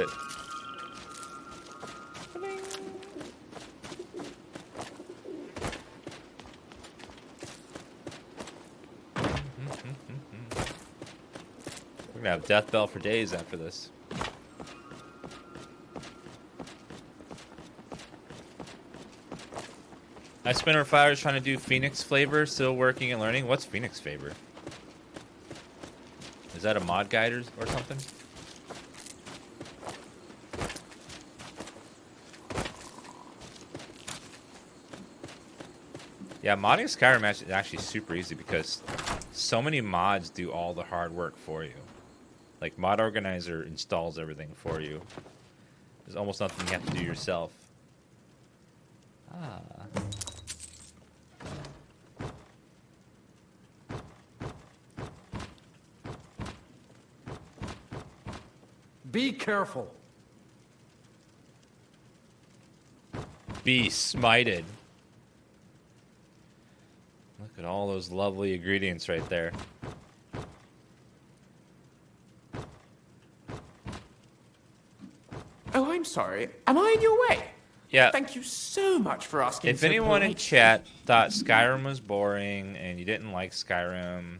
it. We're gonna have death bell for days after this. I spent our 5 hours trying to do Phoenix flavor, still working and learning. What's Phoenix flavor? Is that a mod guide or something? Yeah, modding Skyrim is actually super easy because so many mods do all the hard work for you. Like, Mod Organizer installs everything for you. There's almost nothing you have to do yourself. Ah. Be careful. Be smited. Look at all those lovely ingredients right there. Oh, I'm sorry. Am I in your way? Yeah. Thank you so much for asking. If anyone in chat thought Skyrim was boring and you didn't like Skyrim,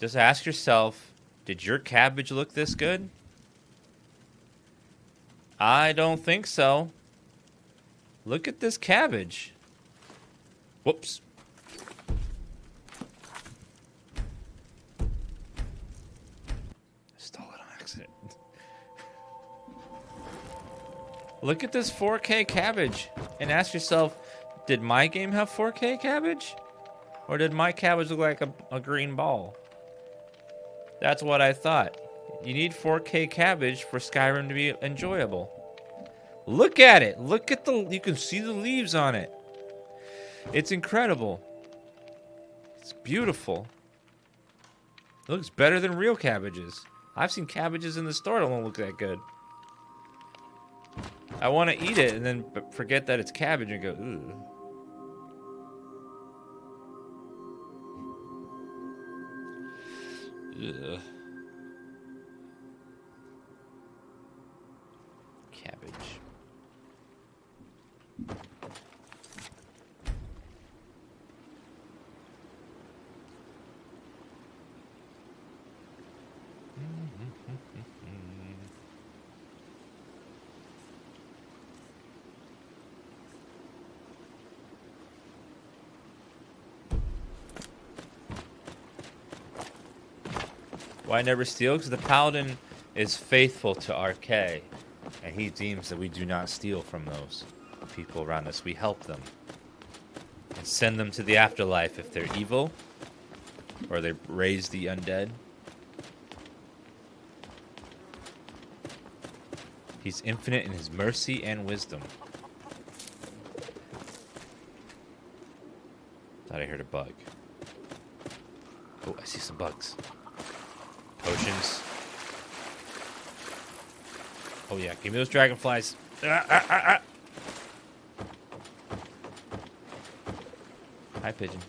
just ask yourself, did your cabbage look this good? I don't think so. Look at this cabbage. Whoops. Stole it on accident. Look at this 4K cabbage and ask yourself, did my game have 4K cabbage? Or did my cabbage look like a green ball? That's what I thought. You need 4K cabbage for Skyrim to be enjoyable. Look at it. Look at you can see the leaves on it. It's incredible. It's beautiful. It looks better than real cabbages. I've seen cabbages in the store that don't look that good. I want to eat it and then forget that it's cabbage and go, ooh. Ugh. Cabbage. Why never steal? Because the Paladin is faithful to RK, and he deems that we do not steal from those people around us. We help them and send them to the afterlife if they're evil or they raise the undead. He's infinite in his mercy and wisdom. Thought I heard a bug. Oh, I see some bugs. Potions. Oh yeah, give me those dragonflies. Hi, pigeon.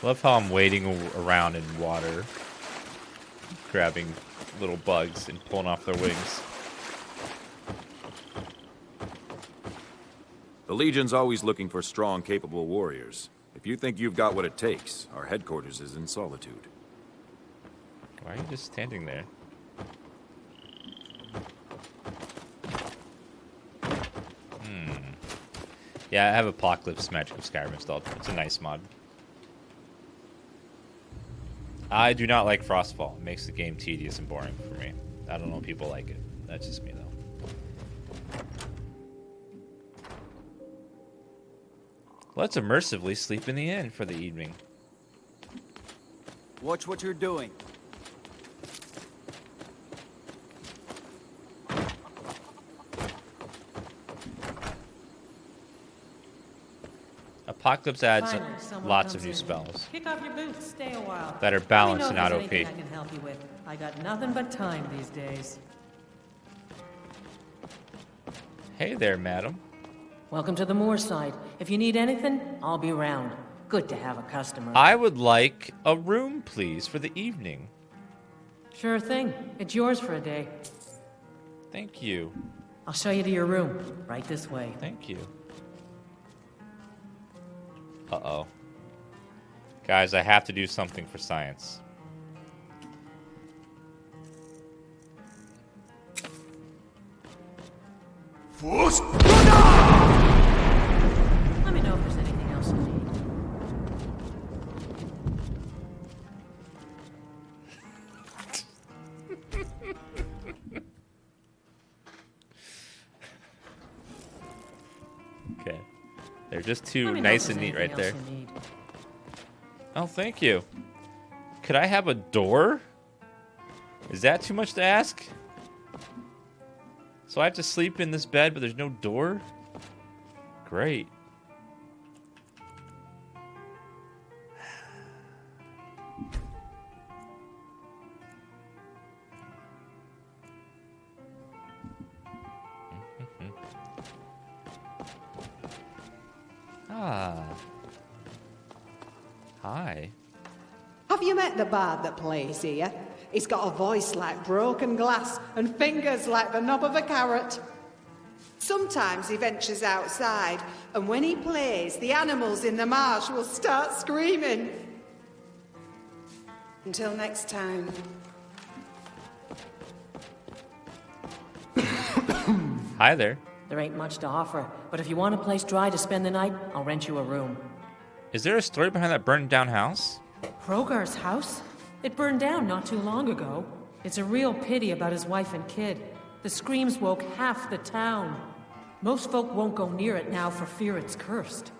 Love how I'm wading around in water, grabbing little bugs and pulling off their wings. The Legion's always looking for strong, capable warriors. If you think you've got what it takes, our headquarters is in Solitude. Why are you just standing there? Yeah, I have Apocalypse Magic of Skyrim installed. It's a nice mod. I do not like Frostfall. It makes the game tedious and boring for me. I don't know if people like it. That's just me, though. Let's immersively sleep in the inn for the evening. Watch what you're doing. Apocalypse adds Finally, someone lots of comes new in. spells Kick off your boots, stay a while. that are Let me balanced know and if not there's OP. anything I can help you with. I got nothing but time these days. Hey there, madam. Welcome to the moorside. If you need anything, I'll be round. Good to have a customer. I would like a room, please, for the evening. Sure thing. It's yours for a day. Thank you. I'll show you to your room. Right this way. Thank you. Uh-oh. Guys, I have to do something for science. Let me know if there's anything else you need. Okay. They're just Let too me know if nice there's and neat anything right there. else you need. Oh, thank you. Could I have a door? Is that too much to ask? So I have to sleep in this bed, but there's no door? Great. Ah. Hi. Have you met the bard that plays here? He's got a voice like broken glass and fingers like the knob of a carrot. Sometimes he ventures outside, and when he plays, the animals in the marsh will start screaming. Until next time. Hi there. There ain't much to offer, but if you want a place dry to spend the night, I'll rent you a room. Is there a story behind that burned down house? Hrogar's house? It burned down not too long ago. It's a real pity about his wife and kid. The screams woke half the town. Most folk won't go near it now for fear it's cursed.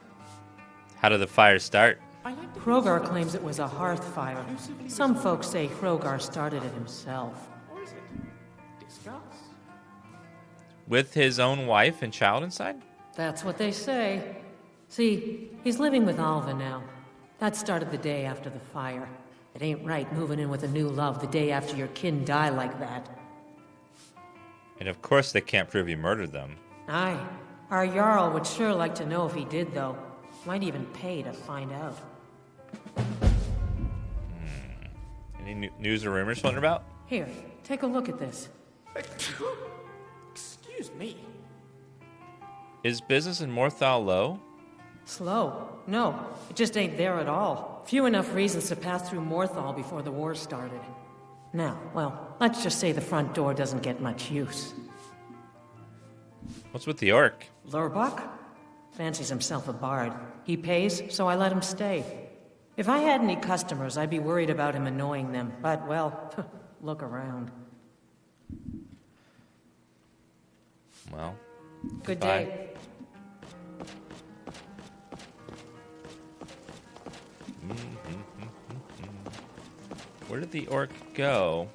How did the fire start? Hrogar claims it was a hearth fire. Some folks say Hrogar started it himself. Or is it discuss? With his own wife and child inside? That's what they say. See, he's living with Alva now. That started the day after the fire. It ain't right moving in with a new love the day after your kin die like that. And of course they can't prove he murdered them. Aye. Our Jarl would sure like to know if he did, though. Might even pay to find out. Any news or rumors floating about? Here, take a look at this. Excuse me. Is business in Morthal low? Slow. No, it just ain't there at all. Few enough reasons to pass through Morthal before the war started. Now, well, let's just say the front door doesn't get much use. What's with the orc? Lurbach? Fancies himself a bard. He pays, so I let him stay. If I had any customers, I'd be worried about him annoying them. But, well, look around. Well, Good goodbye. day. Where did the orc go?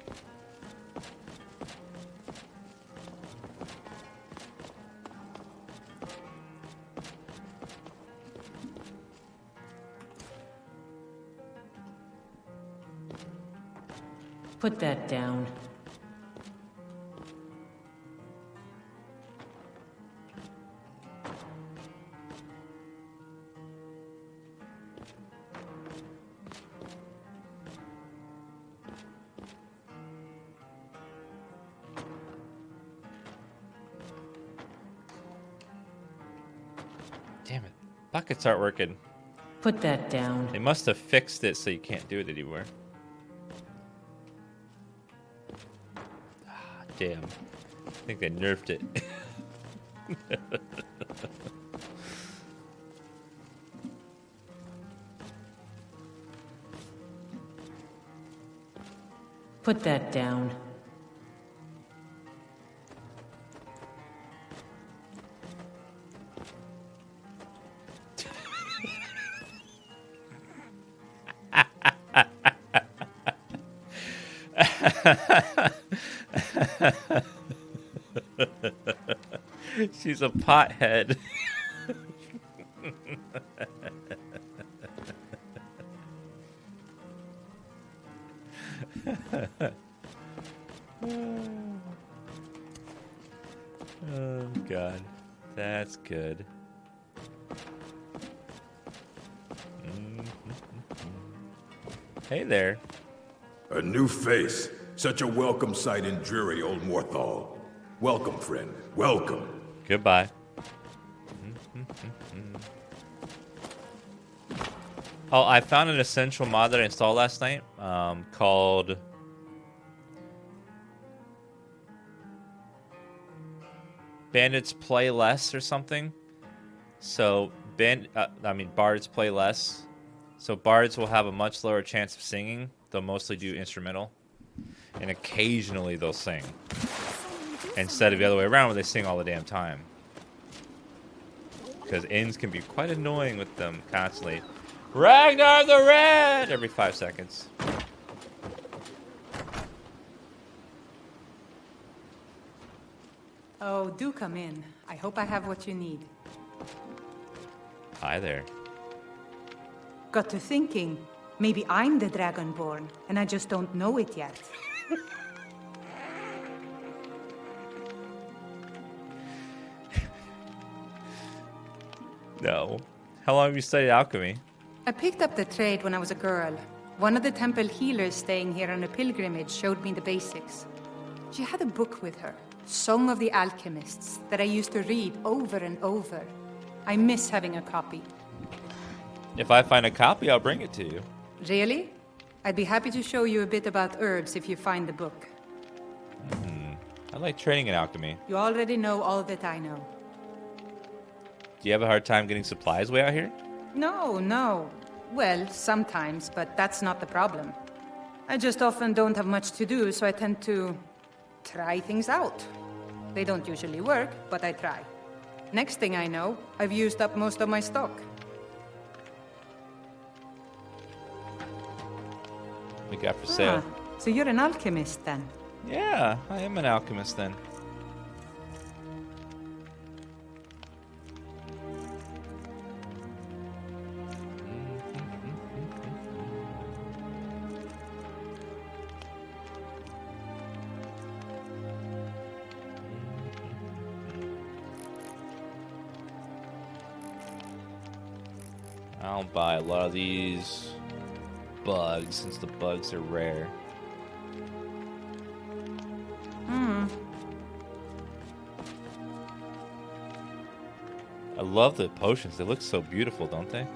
Put that down. Damn it. Buckets aren't working. Put that down. They must have fixed it so you can't do it anymore. Ah, damn. I think they nerfed it. Put that down. She's a pothead. Oh, God. That's good. Hey there. A new face. Such a welcome sight in dreary old Morthal. Welcome, friend. Welcome. Goodbye. Oh, I found an essential mod that I installed last night called Bandits Play Less or something. So, Bards play less. So Bards will have a much lower chance of singing. They'll mostly do instrumental. And occasionally they'll sing. Instead of the other way around where they sing all the damn time. Because inns can be quite annoying with them constantly. Ragnar the Red! Every 5 seconds. Oh, do come in. I hope I have what you need. Hi there. Got to thinking, maybe I'm the Dragonborn, and I just don't know it yet. No. How long have you studied alchemy? I picked up the trade when I was a girl. One of the temple healers staying here on a pilgrimage showed me the basics. She had a book with her, Song of the Alchemists, that I used to read over and over. I miss having a copy. If I find a copy, I'll bring it to you. Really? I'd be happy to show you a bit about herbs if you find the book. I like training in alchemy. You already know all that I know. Do you have a hard time getting supplies way out here? No. Well, sometimes, but that's not the problem. I just often don't have much to do, so I tend to try things out. They don't usually work, but I try. Next thing I know, I've used up most of my stock. What we got for sale? So you're an alchemist then? Yeah, I am an alchemist then. I'll buy a lot of these bugs since the bugs are rare. I love the potions. They look so beautiful, don't they?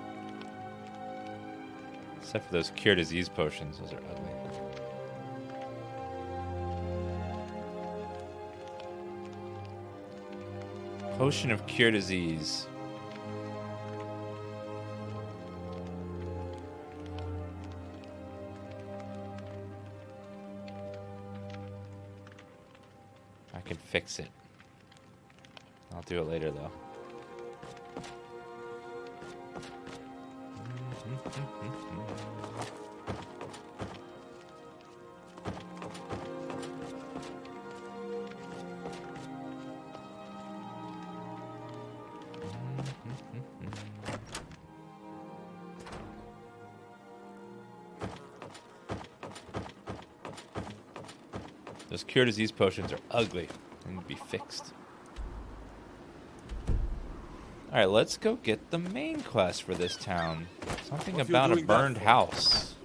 Except for those cure disease potions. Those are ugly. Potion of cure disease. I can fix it. I'll do it later though. Those cure disease potions are ugly and need to be fixed. Alright, let's go get the main quest for this town. Something about a burned house.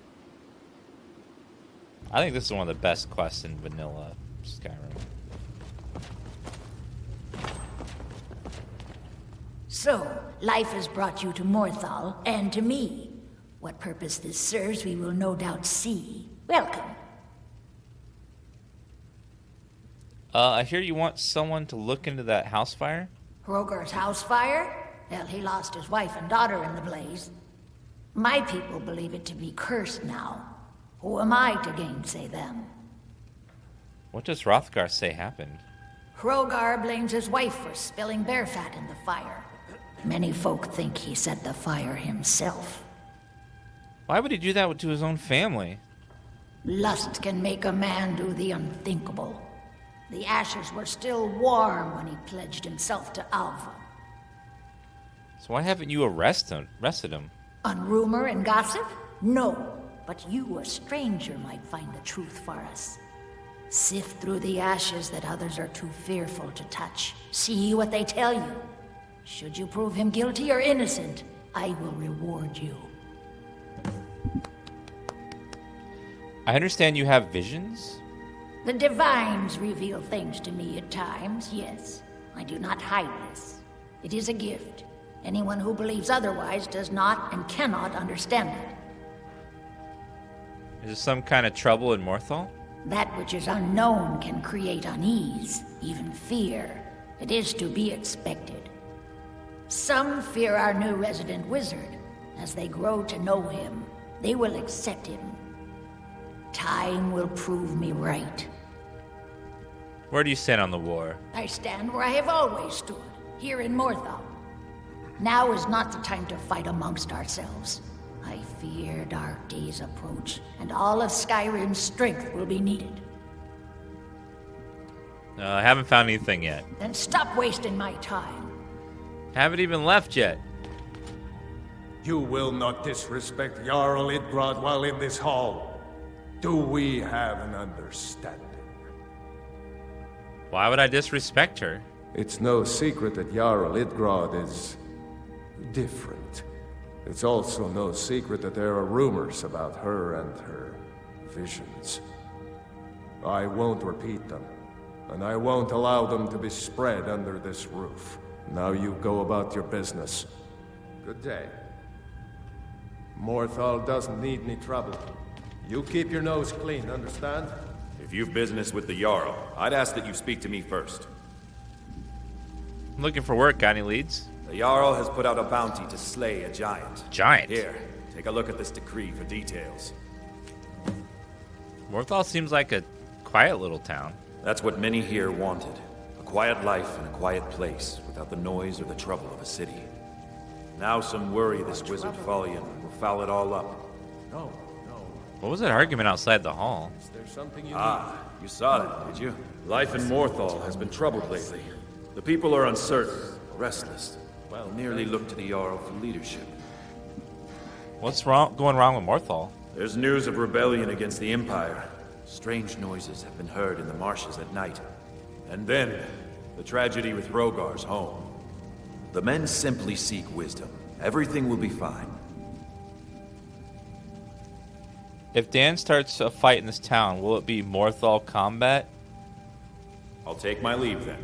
I think this is one of the best quests in vanilla Skyrim. So, life has brought you to Morthal, and to me. What purpose this serves, we will no doubt see. Welcome. I hear you want someone to look into that house fire? Hrogar's house fire? Hell, he lost his wife and daughter in the blaze. My people believe it to be cursed now. Who am I to gainsay them? What does Hrothgar say happened? Hrogar blames his wife for spilling bear fat in the fire. Many folk think he set the fire himself. Why would he do that to his own family? Lust can make a man do the unthinkable. The ashes were still warm when he pledged himself to Alva. So why haven't you arrested him? On rumor and gossip? No. But you, a stranger, might find the truth for us. Sift through the ashes that others are too fearful to touch. See what they tell you. Should you prove him guilty or innocent, I will reward you. I understand you have visions? The divines reveal things to me at times, yes. I do not hide this. It is a gift. Anyone who believes otherwise does not and cannot understand it. Is there some kind of trouble in Morthal? That which is unknown can create unease, even fear. It is to be expected. Some fear our new resident wizard. As they grow to know him, they will accept him. Time will prove me right. Where do you stand on the war? I stand where I have always stood, here in Morthal. Now is not the time to fight amongst ourselves. I fear dark days approach, and all of Skyrim's strength will be needed. I haven't found anything yet. Then stop wasting my time. Haven't even left yet. You will not disrespect Jarl Idgrod while in this hall. Do we have an understanding? Why would I disrespect her? It's no secret that Jarl Idgrod is different. It's also no secret that there are rumors about her and her visions. I won't repeat them, and I won't allow them to be spread under this roof. Now you go about your business. Good day. Morthal doesn't need any trouble. You keep your nose clean, understand? If you've business with the Jarl, I'd ask that you speak to me first. I'm looking for work. Got any leads? The Jarl has put out a bounty to slay a giant. Giant? Here, take a look at this decree for details. Morthal seems like a quiet little town. That's what many here wanted. A quiet life in a quiet place, without the noise or the trouble of a city. Now some worry this wizard Fallion will foul it all up. No. What was that argument outside the hall? Is there something you You saw it, did you? Life in Morthal has been troubled lately. The people are uncertain, restless. Well, nearly look to the Jarl for leadership. What's going wrong with Morthal? There's news of rebellion against the Empire. Strange noises have been heard in the marshes at night. And then, the tragedy with Rogar's home. The men simply seek wisdom. Everything will be fine. If Dan starts a fight in this town, will it be Morthal combat? I'll take my leave then.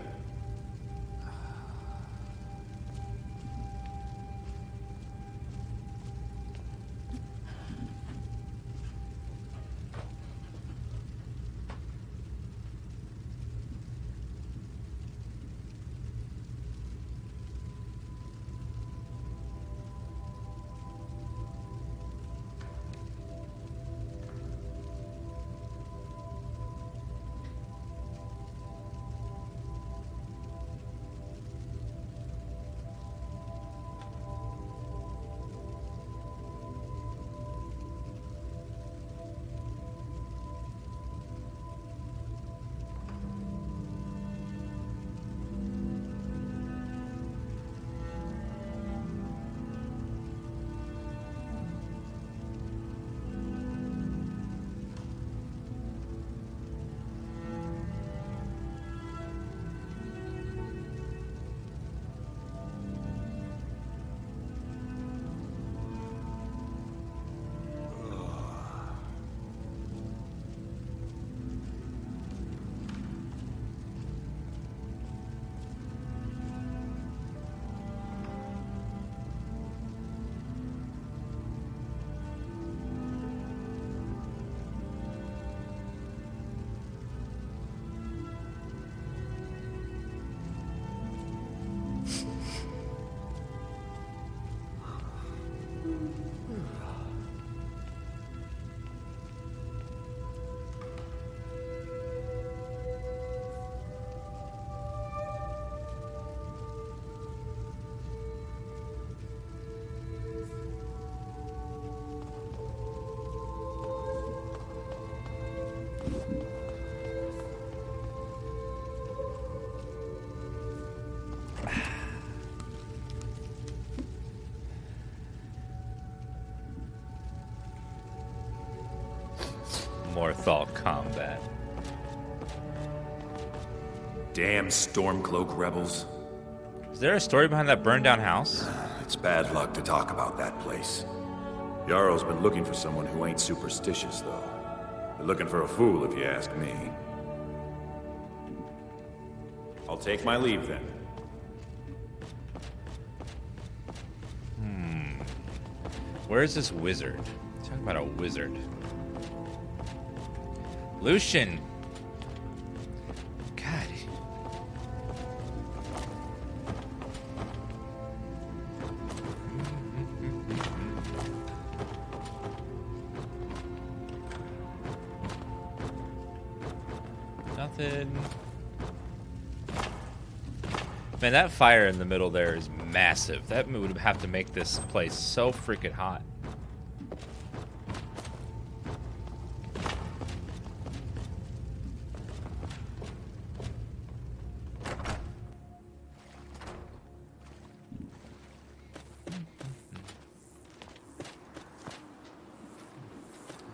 Morthal combat. Damn Stormcloak rebels. Is there a story behind that burned down house? It's bad luck to talk about that place. Jarl's been looking for someone who ain't superstitious, though. You're looking for a fool, if you ask me. I'll take my leave then. Where's this wizard? Talking about a wizard. Lucian. God. Nothing. Man, that fire in the middle there is massive. That would have to make this place so freaking hot.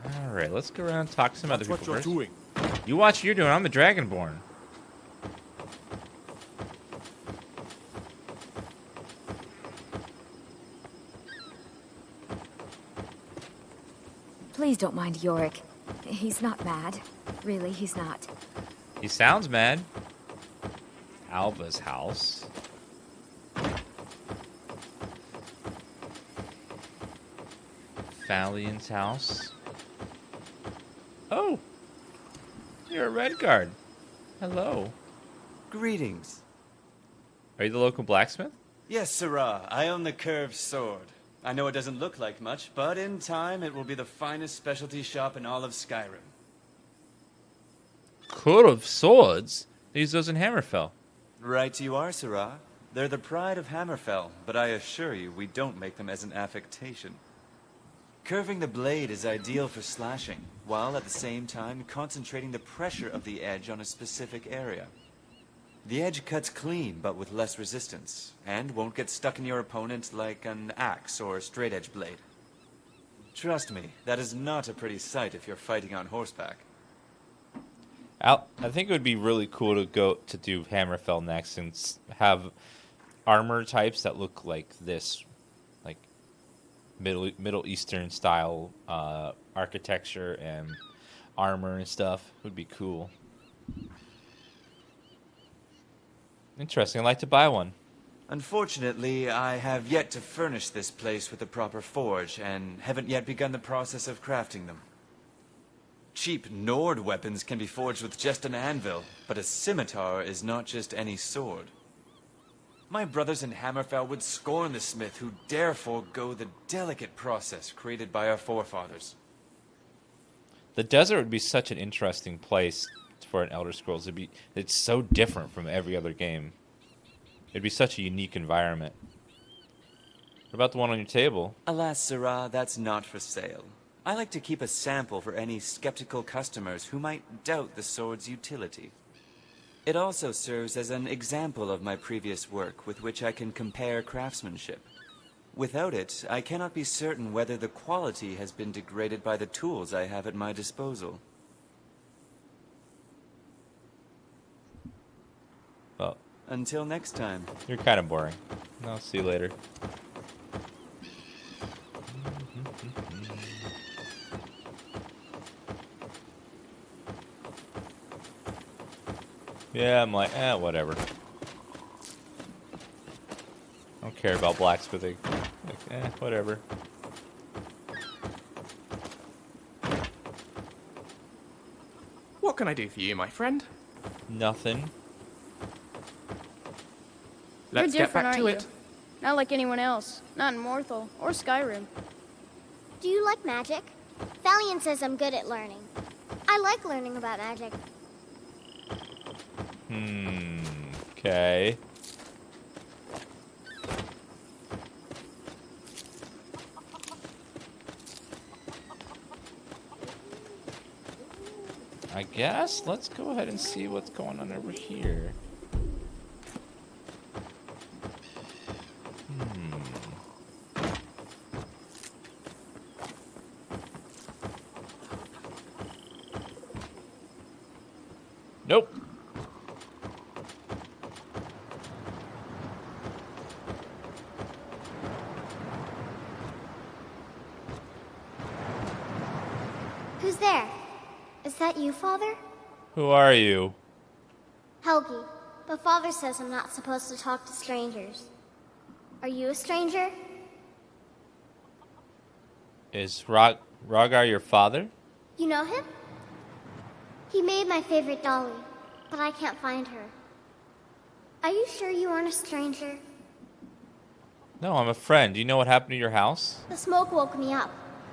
All right, let's go around and talk to some other people first. doing. You watch what you're doing. I'm the Dragonborn. Please don't mind Yorick. He's not mad. Really, he's not. He sounds mad. Alva's house. Thalian's house. Oh! You're a Redguard. Hello. Greetings. Are you the local blacksmith? Yes, sirrah. I own the curved sword. I know it doesn't look like much, but in time it will be the finest specialty shop in all of Skyrim. Curved swords? They use those in Hammerfell. Right you are, sirrah. They're the pride of Hammerfell, but I assure you we don't make them as an affectation. Curving the blade is ideal for slashing, while at the same time concentrating the pressure of the edge on a specific area. The edge cuts clean, but with less resistance, and won't get stuck in your opponent like an axe or straight edge blade. Trust me, that is not a pretty sight if you're fighting on horseback. I think it would be really cool to go to do Hammerfell next and have armor types that look like this, like Middle Eastern style architecture and armor and stuff. Would be cool. Interesting. I'd like to buy one. Unfortunately, I have yet to furnish this place with the proper forge, and haven't yet begun the process of crafting them. Cheap Nord weapons can be forged with just an anvil, but a scimitar is not just any sword. My brothers in Hammerfell would scorn the smith who dare forego the delicate process created by our forefathers. The desert would be such an interesting place for an Elder Scrolls. It's so different from every other game. It'd be such a unique environment. What about the one on your table? Alas, sirrah, that's not for sale. I like to keep a sample for any skeptical customers who might doubt the sword's utility. It also serves as an example of my previous work with which I can compare craftsmanship. Without it, I cannot be certain whether the quality has been degraded by the tools I have at my disposal. Well, until next time. You're kind of boring. I'll see you later. Yeah, I'm like, whatever. I don't care about blacksmithing. Like, whatever. What can I do for you, my friend? Nothing. Let's You're get back different, to aren't it. you? Not like anyone else. Not in Morthal or Skyrim. Do you like magic? Thalian says I'm good at learning. I like learning about magic. Okay. I guess let's go ahead and see what's going on over here. Nope. Who's there? that you, Father? Who are you? Helgi. But Father says I'm not supposed to talk to strangers. Are you a stranger? Is Rogar your father? You know him? He made my favorite dolly, but I can't find her. Are you sure you aren't a stranger? No, I'm a friend. Do you know what happened to your house? The smoke woke me up.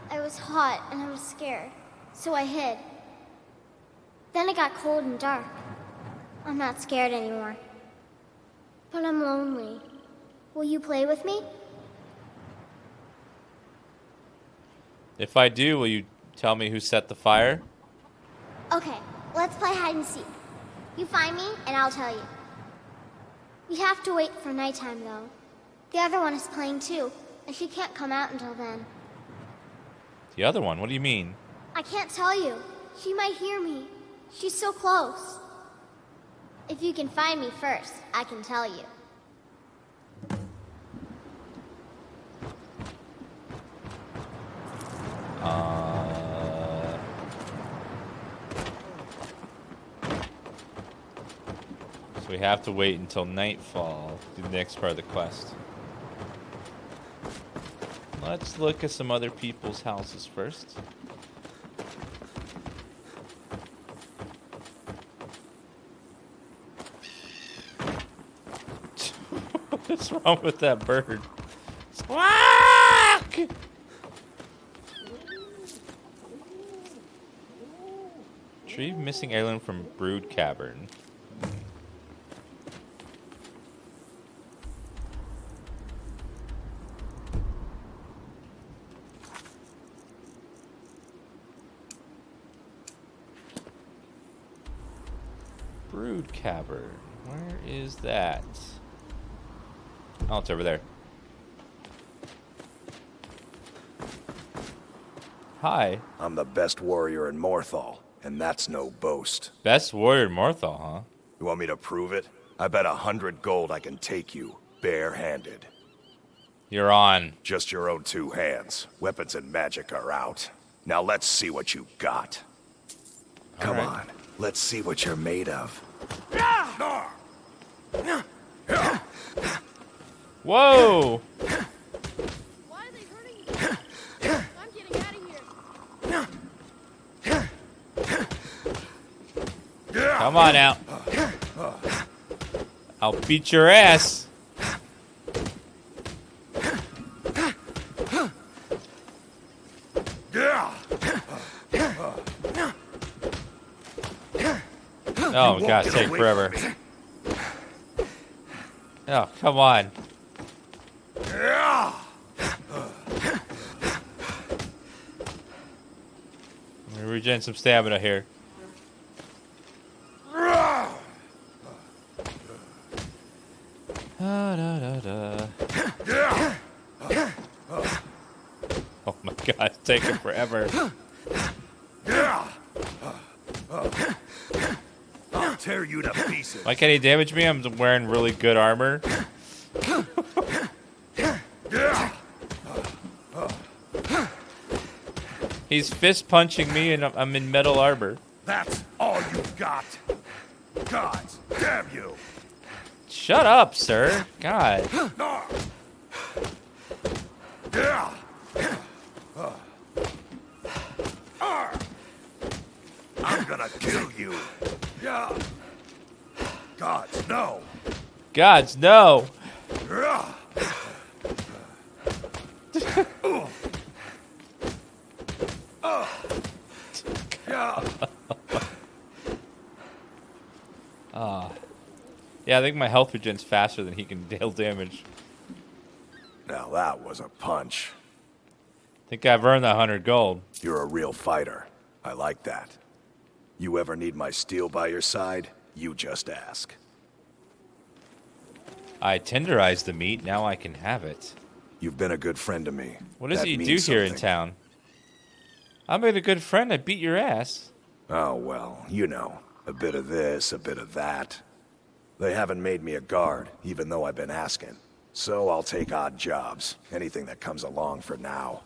I was hot and I was scared, so I hid. Then it got cold and dark. I'm not scared anymore. But I'm lonely. Will you play with me? If I do, will you tell me who set the fire? Okay, let's play hide and seek. You find me, and I'll tell you. We have to wait for nighttime, though. The other one is playing too, and she can't come out until then. The other one? What do you mean? I can't tell you. She might hear me. She's so close. If you can find me first, I can tell you. So we have to wait until nightfall to do the next part of the quest. Let's look at some other people's houses first. What's wrong with that bird? Squawk! Retrieve missing heirloom from Brood Cavern. Brood Cavern. Where is that? Oh, it's over there. Hi. I'm the best warrior in Morthal, and that's no boast. Best warrior in Morthal, huh? You want me to prove it? I bet 100 gold I can take you, bare-handed. You're on. Just your own 2 hands. Weapons and magic are out. Now let's see what you got. Come on, let's see what you're made of. Whoa! Why are they hurting me? I'm getting out of here. Come on out. I'll beat your ass. Oh, God, take forever. Oh, come on. Let me regen some stamina here. Oh my God, it's taking forever. I'll tear you to pieces. Why can't he damage me? I'm wearing really good armor. He's fist punching me and I'm in metal armor. That's all you've got. Gods, damn you. Shut up, sir. God. I'm gonna kill you. Gods, no. Gods, no. Yeah, I think my health regen's faster than he can deal damage. Now that was a punch. Think I've earned that 100 gold. You're a real fighter. I like that. You ever need my steel by your side, you just ask. I tenderized the meat, now I can have it. You've been a good friend to me. What does That he do means here in something. town? I made a good friend, I beat your ass. Oh, well, you know. A bit of this, a bit of that. They haven't made me a guard, even though I've been asking. So I'll take odd jobs. Anything that comes along for now.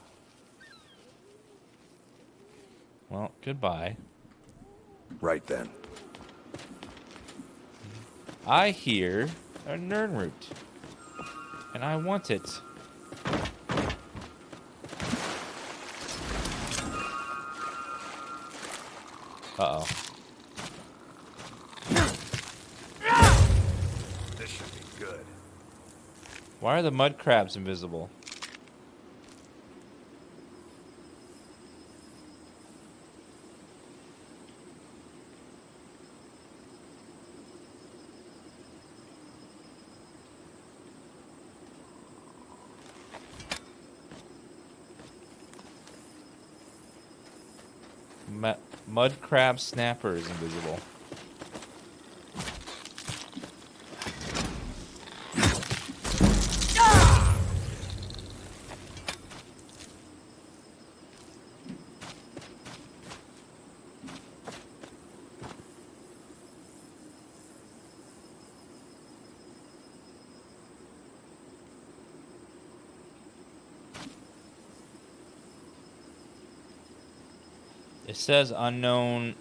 Well, goodbye. Right then. I hear a nerd root, and I want it. Uh-oh. This should be good. Why are the mud crabs invisible? Mud crab snapper is invisible. It says unknown.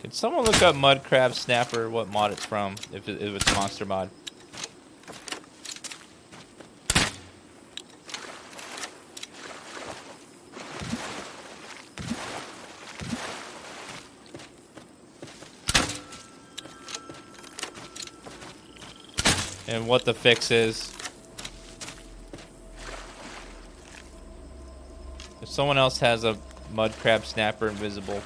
Can someone look up Mud Crab Snapper, what mod it's from, if it's a monster mod? And what the fix is. If someone else has a Mud Crab Snapper invisible.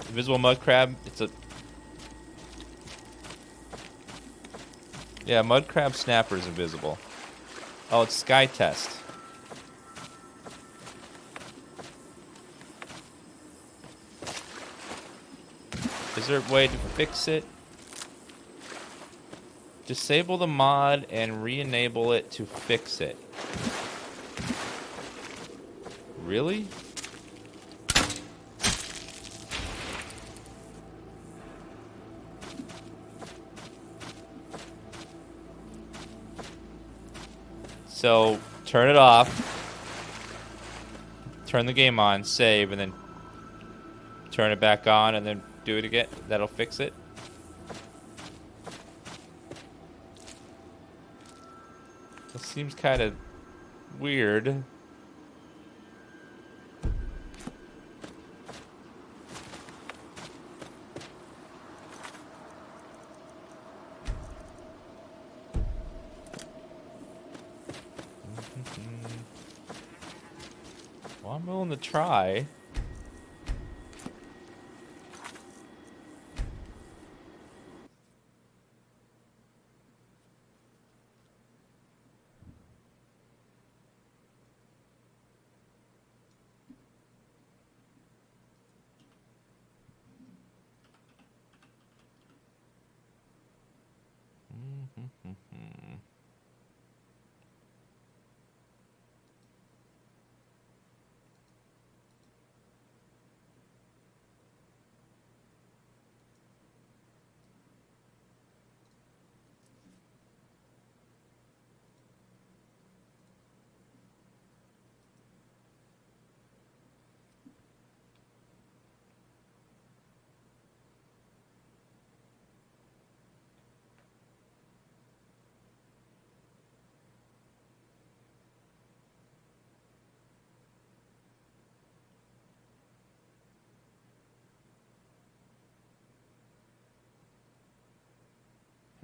Invisible Mud Crab, it's a... Yeah, Mud Crab Snapper is invisible. Oh, it's Sky Test. Is there a way to fix it? Disable the mod and re-enable it to fix it. Really? So, turn it off. Turn the game on, save, and then turn it back on, and then do it again. That'll fix it. This seems kind of weird. Well, I'm willing to try.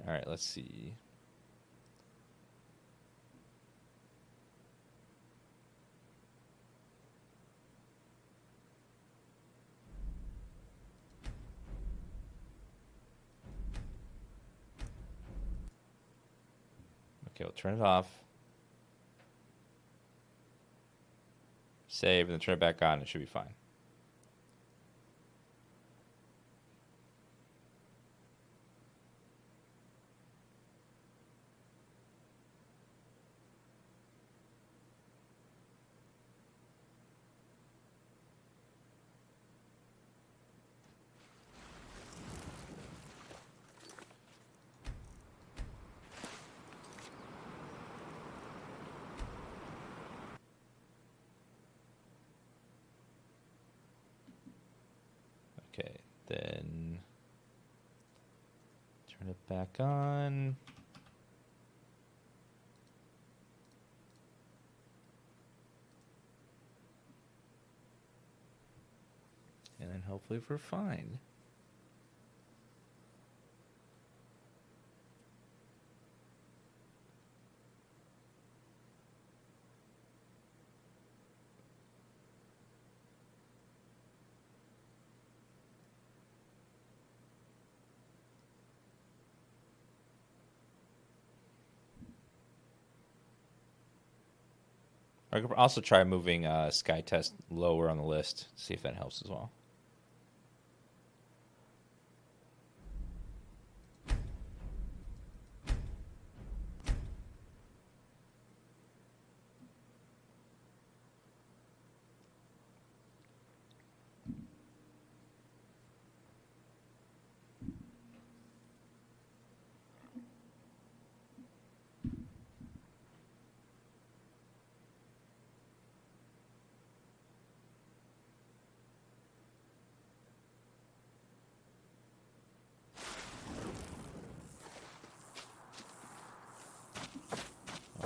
All right, let's see. Okay, we'll turn it off. Save, and then turn it back on. It should be fine. Okay, then turn it back on. And then hopefully we're fine. I could also try moving Sky Test lower on the list, see if that helps as well.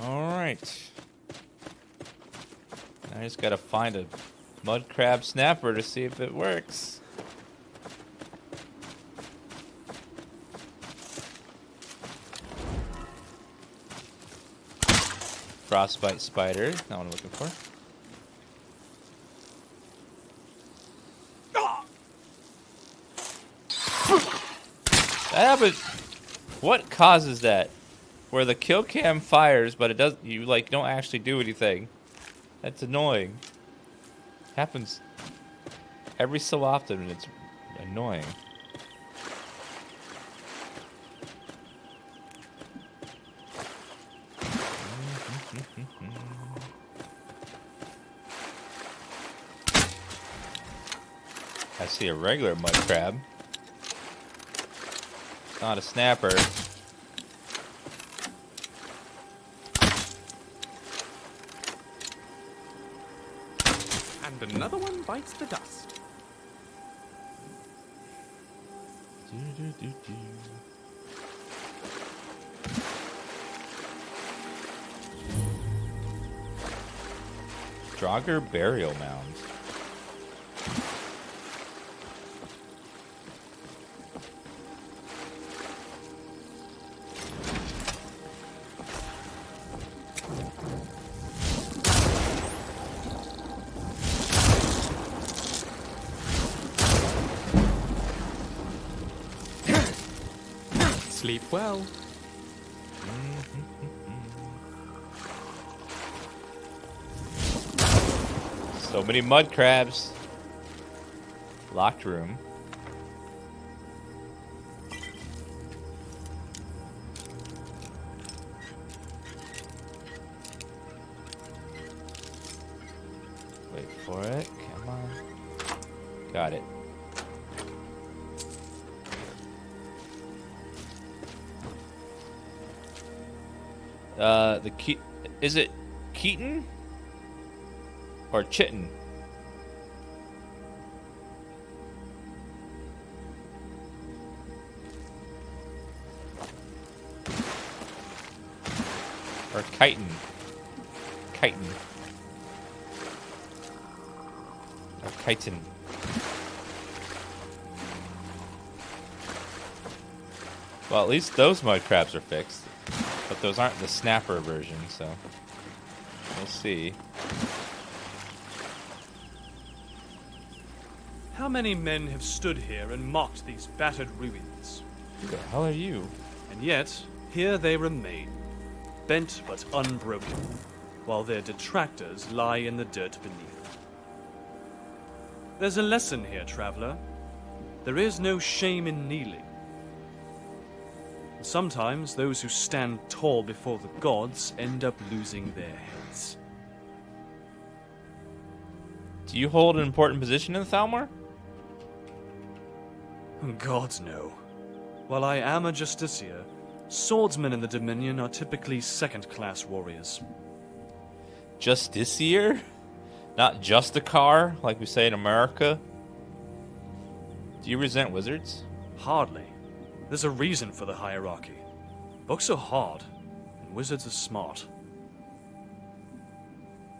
Alright. Now I just gotta find a mud crab snapper to see if it works. Frostbite spider, not what I'm looking for. That happens. What causes that? Where the kill cam fires, but it does. You like don't actually do anything. That's annoying. Happens every so often, and it's annoying. I see a regular mud crab. It's not a snapper. And another one bites the dust. Draugr burial mounds. Sleep well. So many mud crabs. Locked room. Wait for it. Come on. Got it. Is it Keaton or Chitin? Or Chitin? Chitin. Or Chitin. Well, at least those mud crabs are fixed. But those aren't the snapper version, so we'll see. How many men have stood here and mocked these battered ruins? Who the hell are you? And yet, here they remain, bent but unbroken, while their detractors lie in the dirt beneath. There's a lesson here, traveler. There is no shame in kneeling. Sometimes those who stand tall before the gods end up losing their heads. Do you hold an important position in Thalmor? Gods no. While I am a justiciar, swordsmen in the Dominion are typically second-class warriors. Justiciar? Not just a car, like we say in America? Do you resent wizards? Hardly. There's a reason for the hierarchy. Books are hard, and wizards are smart.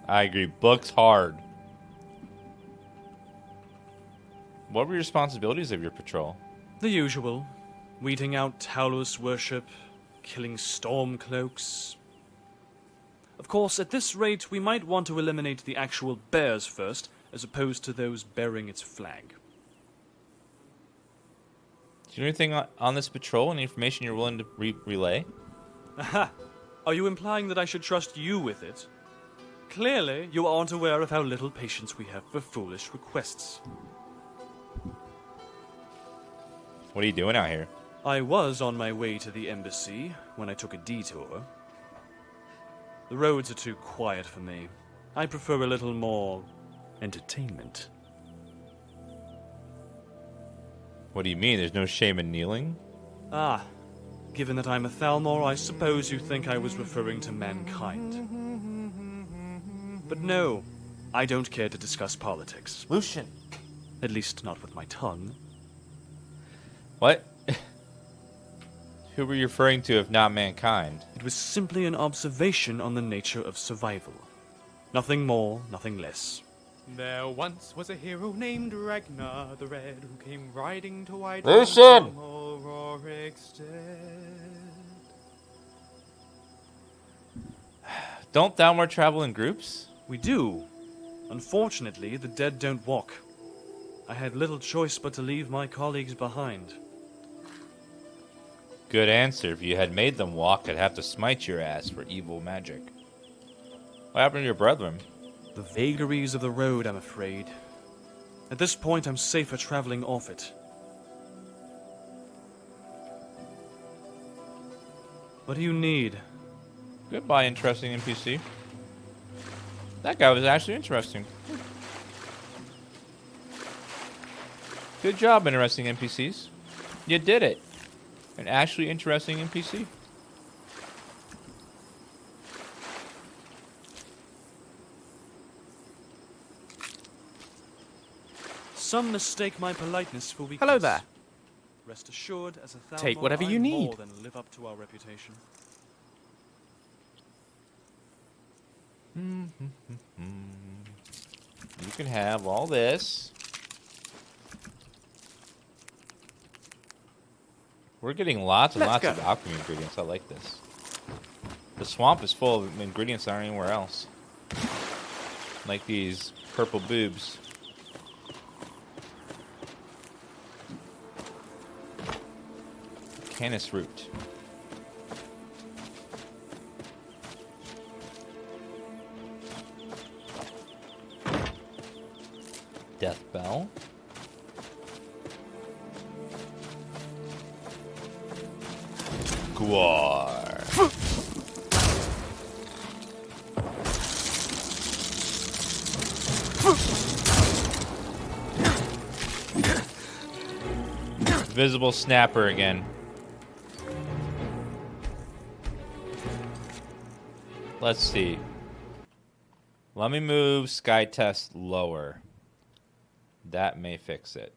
I agree. Books hard. What were your responsibilities of your patrol? The usual. Weeding out Talos worship, killing stormcloaks. Of course, at this rate, we might want to eliminate the actual bears first, as opposed to those bearing its flag. Do you know anything on this patrol? Any information you're willing to relay? Aha! Are you implying that I should trust you with it? Clearly, you aren't aware of how little patience we have for foolish requests. What are you doing out here? I was on my way to the embassy when I took a detour. The roads are too quiet for me. I prefer a little more entertainment. What do you mean? There's no shame in kneeling? Ah, given that I'm a Thalmor, I suppose you think I was referring to mankind. But no, I don't care to discuss politics. Lucian! At least not with my tongue. What? Who were you referring to if not mankind? It was simply an observation on the nature of survival. Nothing more, nothing less. There once was a hero named Ragnar the Red who came riding to White Lucian! Don't Thalmor travel in groups? We do. Unfortunately, the dead don't walk. I had little choice but to leave my colleagues behind. Good answer. If you had made them walk, I'd have to smite your ass for evil magic. What happened to your brethren? The vagaries of the road, I'm afraid. At this point, I'm safer traveling off it. What do you need? Goodbye, interesting NPC. That guy was actually interesting. Good job, interesting NPCs. You did it. An actually interesting NPC. Some mistake my politeness for weakness. Hello there. Rest assured, as a Thalmor, Take whatever you I need. more than live up to our reputation. You can have all this. We're getting lots and lots of alchemy ingredients. I like this. The swamp is full of ingredients that aren't anywhere else. Like these purple boobs. Canis root. Death bell. Guar. Visible snapper again. Let's see. Let me move sky test lower. That may fix it.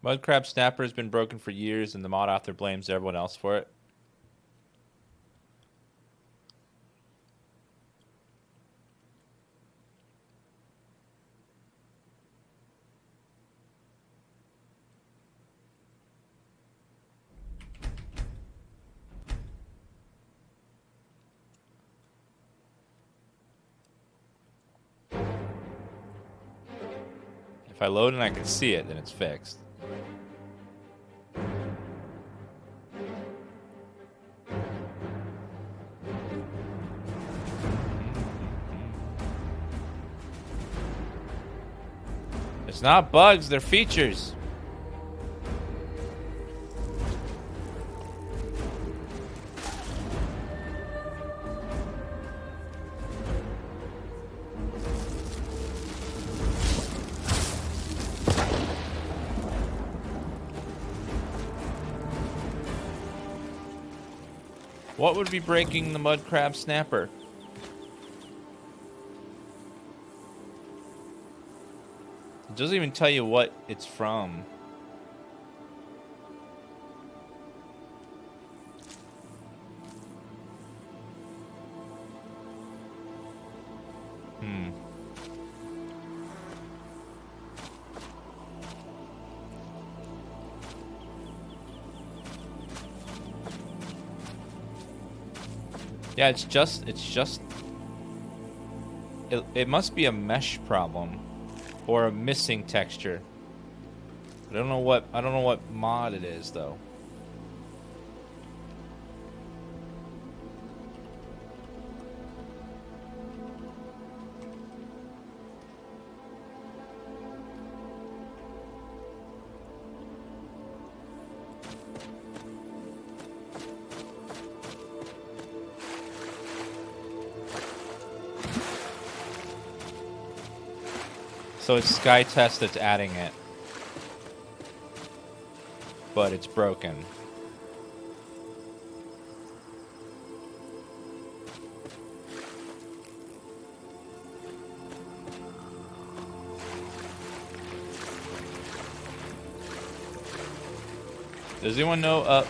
Mudcrab Snapper has been broken for years, and the mod author blames everyone else for it. If I load and I can see it, then it's fixed. It's not bugs, they're features. What would be breaking the mud crab snapper? It doesn't even tell you what it's from. Yeah, it's just it must be a mesh problem or a missing texture. I don't know what mod it is though. So it's Sky Test that's adding it. But it's broken. Does anyone know?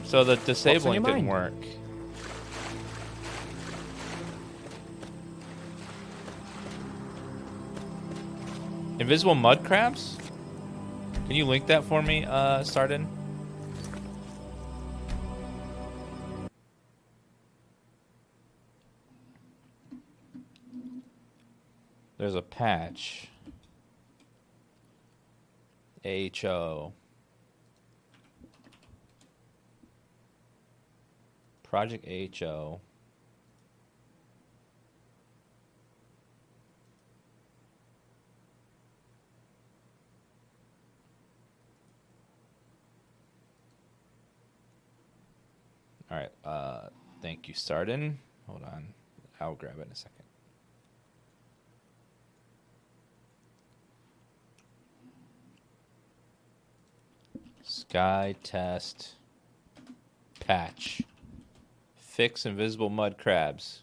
So the disabling didn't work. Invisible mud crabs? Can you link that for me, Sardin? There's a patch. HO. Project HO. Alright, thank you, Sardin. Hold on. I'll grab it in a second. Sky test patch. Fix invisible mud crabs.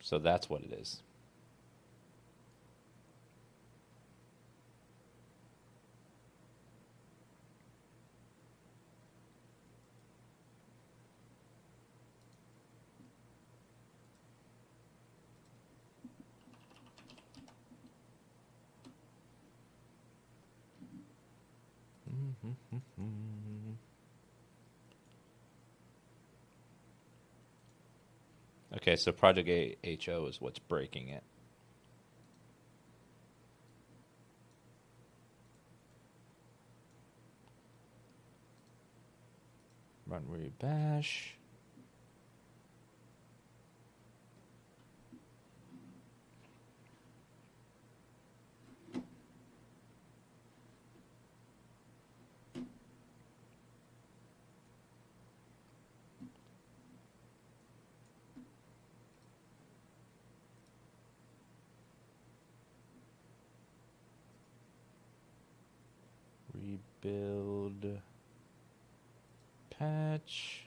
So that's what it is. Okay, so Project HO is what's breaking it. Run rebash. Rebuild patch.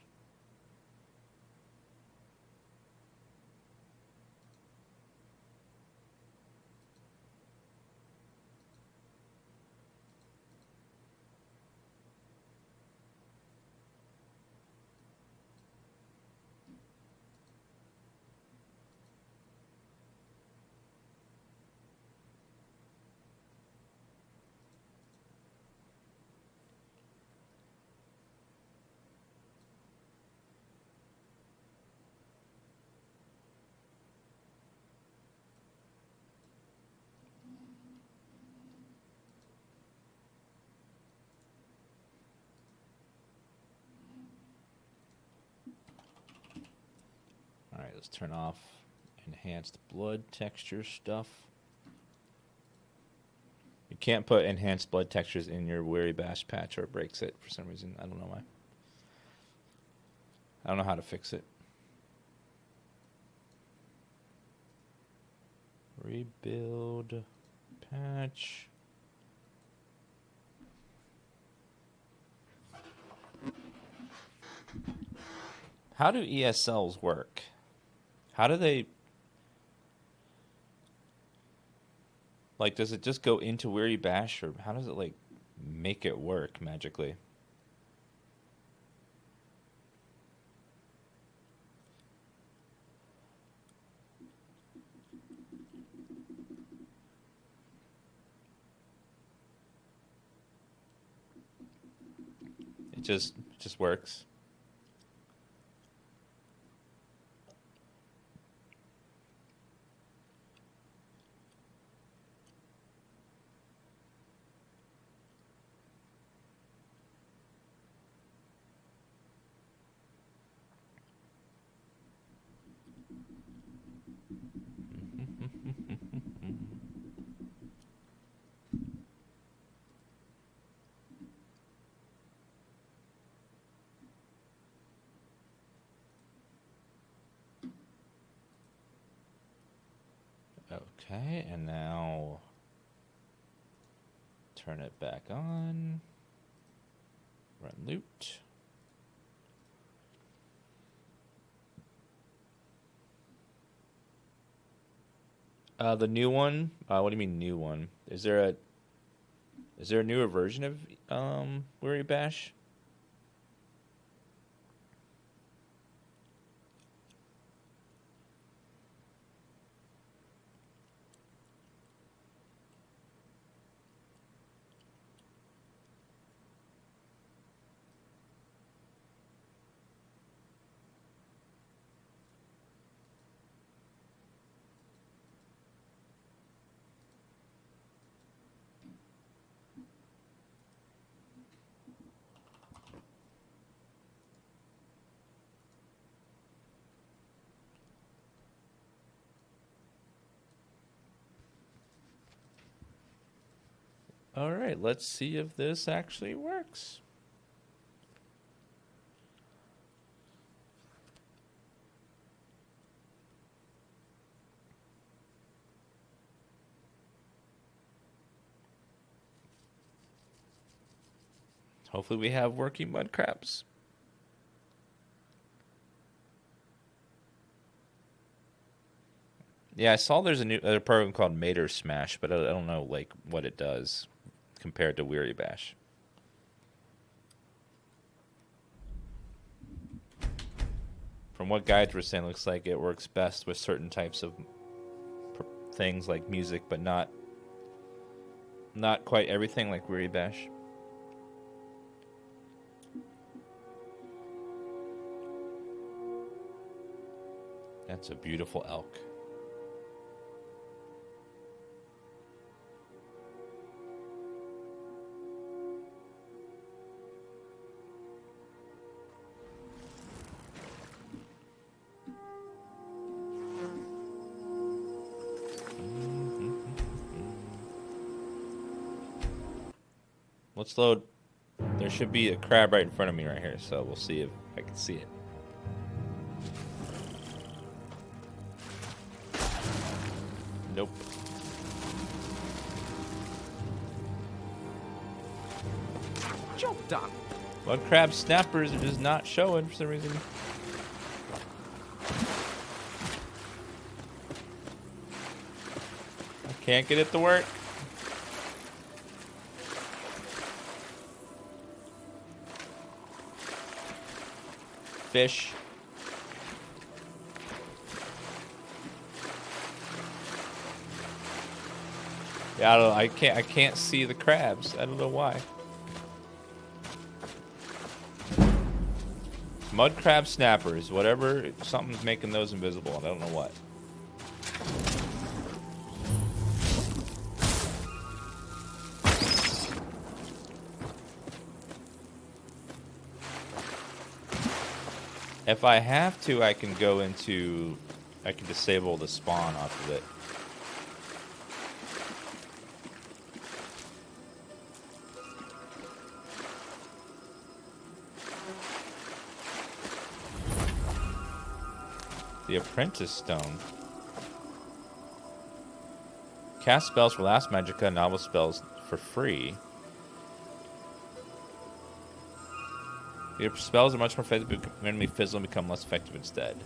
let's turn off enhanced blood texture stuff. You can't put enhanced blood textures in your Weary Bash patch or it breaks it for some reason. I don't know why. I don't know how to fix it. Rebuild patch. How do ESLs work? How do they... Like, does it just go into Weary Bash, or how does it, like, make it work magically? It just works. Okay, and now turn it back on. Run loot. The new one? What do you mean new one? Is there a newer version of Weary Bash? All right, let's see if this actually works. Hopefully we have working mud crabs. Yeah, I saw there's a program called Mater Smash, but I don't know like what it does compared to Weary Bash. From what guides were saying, it looks like it works best with certain types of things like music, but not quite everything like Weary Bash. That's a beautiful elk. Let's load. There should be a crab right in front of me right here, so we'll see if I can see it. Nope. Job done. Mud crab snappers are just not showing for some reason. I can't get it to work. Fish. Yeah, I don't know. I can't see the crabs. I don't know why. Mud crab snappers, whatever, something's making those invisible. I don't know what. If I have to, I can go into I can disable the spawn off of it. The Apprentice Stone. Cast spells for Last Magicka, novel spells for free. Your spells are much more effective when enemy fizzle and become less effective instead.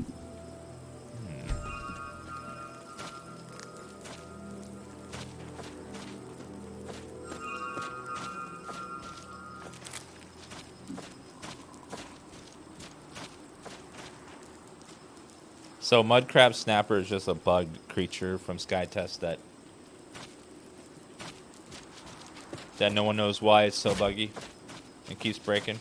So Mudcrab Snapper is just a bug creature from Skytest that no one knows why it's so buggy and keeps breaking.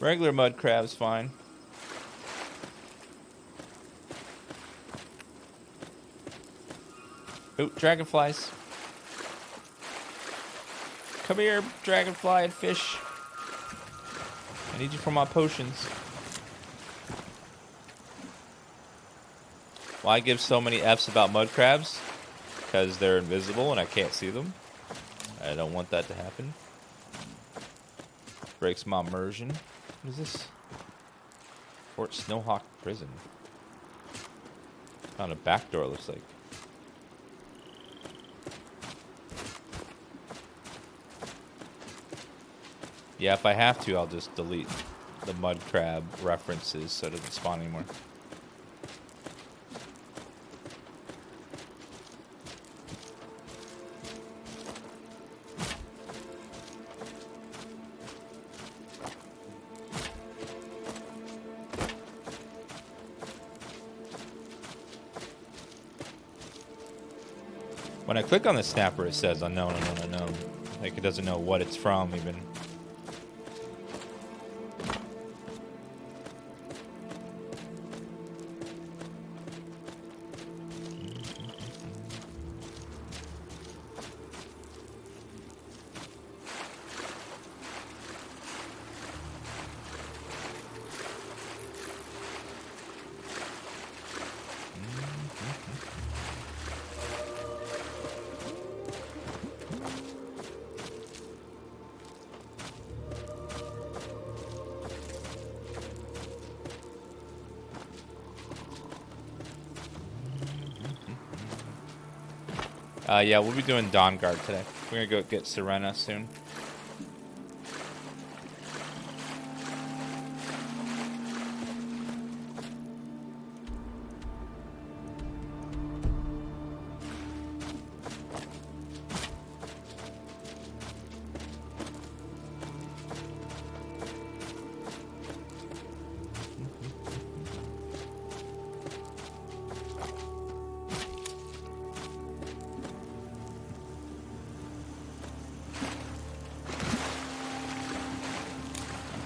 Regular mud crab's fine. Ooh, dragonflies. Come here, dragonfly and fish. I need you for my potions. Why I give so many F's about mud crabs? Because they're invisible and I can't see them. I don't want that to happen. Breaks my immersion. What is this? Fort Snowhawk Prison. Found a back door, looks like. Yeah, if I have to, I'll just delete the mud crab references so it doesn't spawn anymore. When I click on the snapper, it says unknown, unknown, unknown. Like it doesn't know what it's from, even. Yeah, we'll be doing Dawn Guard today. We're gonna go get Serena soon.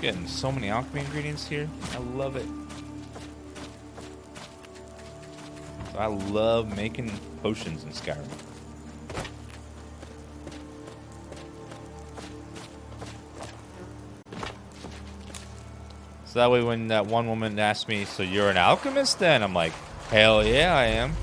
Getting so many alchemy ingredients here. I love it. So I love making potions in Skyrim. So that way when that one woman asked me, so you're an alchemist then? I'm like, hell yeah, I am.